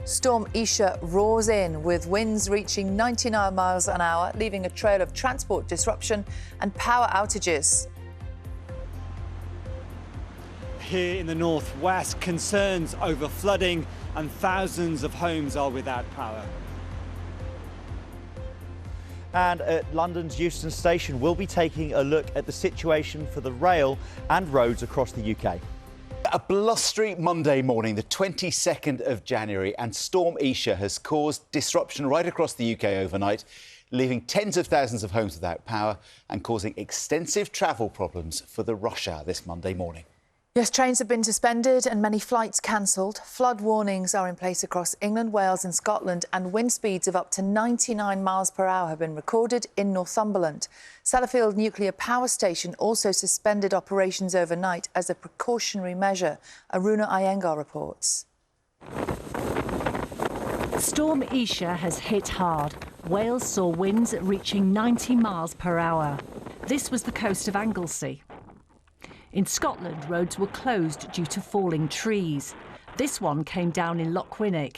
Storm Isha roars in with winds reaching 99 miles an hour, leaving a trail of transport disruption and power outages. Here in the northwest, concerns over flooding and thousands of homes are without power. And at London's Euston Station, we'll be taking a look at the situation for the rail and roads across the UK. A blustery Monday morning, the 22nd of January, and Storm Isha has caused disruption right across the UK overnight, leaving tens of thousands of homes without power and causing extensive travel problems for the rush hour this Monday morning. Yes, trains have been suspended and many flights cancelled. Flood warnings are in place across England, Wales and Scotland, and wind speeds of up to 99 miles per hour have been recorded in Northumberland. Sellafield Nuclear Power Station also suspended operations overnight as a precautionary measure. Aruna Iyengar reports. Storm Isha has hit hard. Wales saw winds reaching 90 miles per hour. This was the coast of Anglesey. In Scotland, roads were closed due to falling trees. This one came down in Lochwinnock.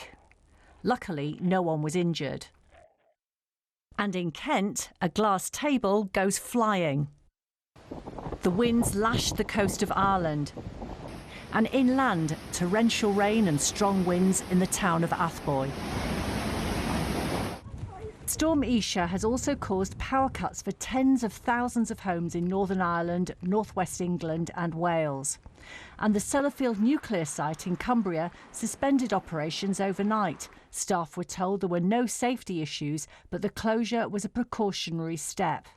Luckily, no one was injured. And in Kent, a glass table goes flying. The winds lashed the coast of Ireland. And inland, torrential rain and strong winds in the town of Athboy. Storm Isha has also caused power cuts for tens of thousands of homes in Northern Ireland, North West England and Wales. And the Sellafield nuclear site in Cumbria suspended operations overnight. Staff were told there were no safety issues, but the closure was a precautionary step.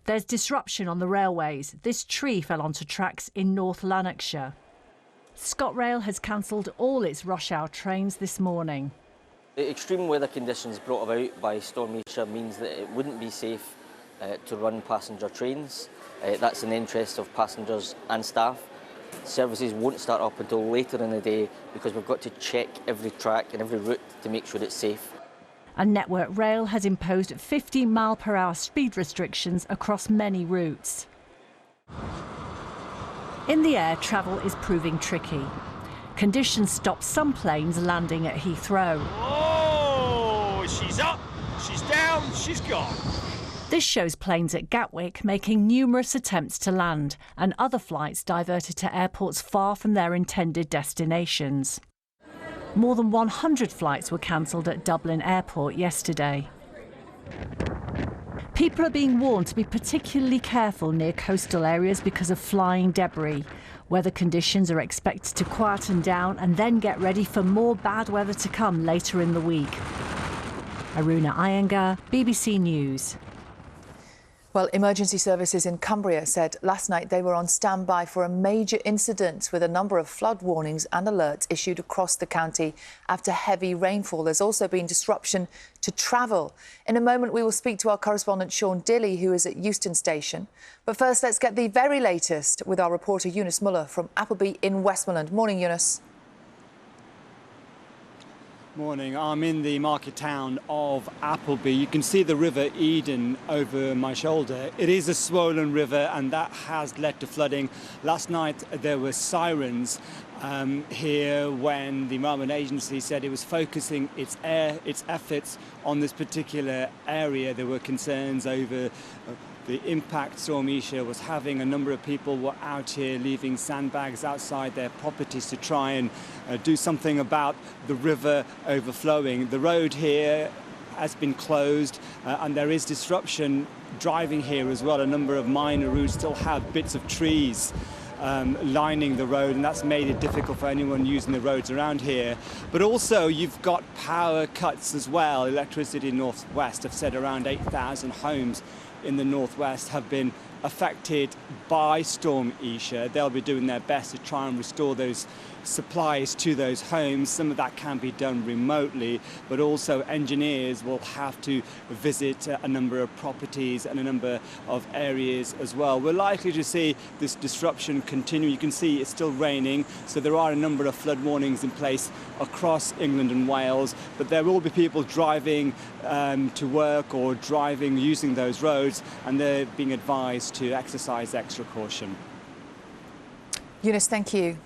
There's disruption on the railways. This tree fell onto tracks in North Lanarkshire. ScotRail has cancelled all its rush hour trains this morning. The extreme weather conditions brought about by Storm Isha means that it wouldn't be safe to run passenger trains. That's in the interest of passengers and staff. Services won't start up until later in the day because we've got to check every track and every route to make sure it's safe. And Network Rail has imposed 50 mile/hour speed restrictions across many routes. In the air, travel is proving tricky. Conditions stop some planes landing at Heathrow. Oh, she's up, she's down, she's gone. This shows planes at Gatwick making numerous attempts to land and other flights diverted to airports far from their intended destinations. More than 100 flights were cancelled at Dublin Airport yesterday. People are being warned to be particularly careful near coastal areas because of flying debris. Weather conditions are expected to quieten down and then get ready for more bad weather to come later in the week. Aruna Iyengar, BBC News. Well, emergency services in Cumbria said last night they were on standby for a major incident with a number of flood warnings and alerts issued across the county after heavy rainfall. There's also been disruption to travel. In a moment, we will speak to our correspondent Sean Dilley, who is at Euston Station. But first, let's get the very latest with our reporter Eunice Muller from Appleby in Westmoreland. Morning, Eunice. Morning. I'm in the market town of Appleby. You can see the River Eden over my shoulder. It is a swollen river and that has led to flooding. Last night there were sirens here when the Environment Agency said it was focusing its efforts on this particular area. There were concerns over the impact Storm Isha was having. A number of people were out here leaving sandbags outside their properties to try and do something about the river overflowing. The road here has been closed and there is disruption driving here as well. A number of minor routes still have bits of trees lining the road, and that's made it difficult for anyone using the roads around here. But also you've got power cuts as well. Electricity Northwest have said around 8,000 homes in the northwest have been affected by Storm Isha. They'll be doing their best to try and restore those supplies to those homes. Some of that can be done remotely, but also engineers will have to visit a number of properties and a number of areas as well. We're likely to see this disruption continue. You can see it's still raining, so there are a number of flood warnings in place across England and Wales, but there will be people driving to work or driving using those roads, and they're being advised to exercise extra caution. Eunice, thank you.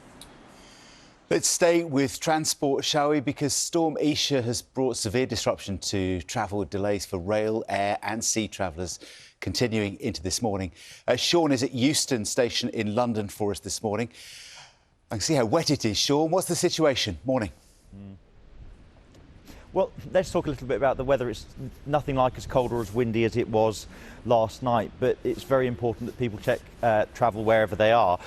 Let's stay with transport, shall we? Because Storm Isha has brought severe disruption to travel, with delays for rail, air and sea travellers continuing into this morning. Sean is at Euston Station in London for us this morning. I can see how wet it is, Sean. What's the situation? Morning. Well, let's talk a little bit about the weather. It's nothing like as cold or as windy as it was last night, but it's very important that people check travel wherever they are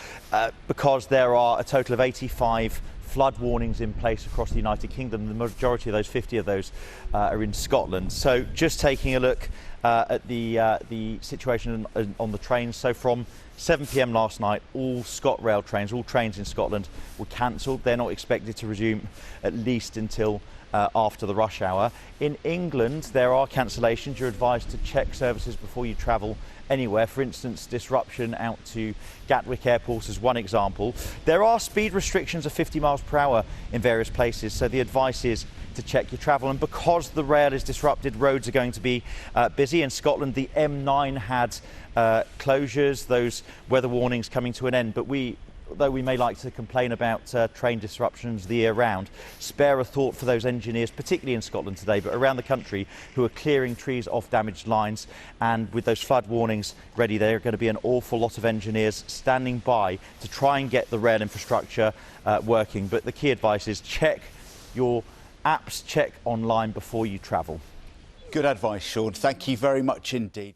because there are a total of 85 flood warnings in place across the United Kingdom. The majority of those, 50 of those, are in Scotland. So just taking a look at the situation on the trains. So from 7 p.m. last night, all ScotRail trains, all trains in Scotland were cancelled. They're not expected to resume at least until after the rush hour. In England, there are cancellations. You're advised to check services before you travel anywhere. For instance, disruption out to Gatwick Airport is one example. There are speed restrictions of 50 miles per hour in various places, so the advice is to check your travel. And because the rail is disrupted, roads are going to be busy. In Scotland, the M9 had closures, those weather warnings coming to an end. But though we may like to complain about train disruptions the year round, spare a thought for those engineers, particularly in Scotland today, but around the country, who are clearing trees off damaged lines. And with those flood warnings ready, there are going to be an awful lot of engineers standing by to try and get the rail infrastructure working. But the key advice is check your apps, check online before you travel. Good advice, Sean. Thank you very much indeed.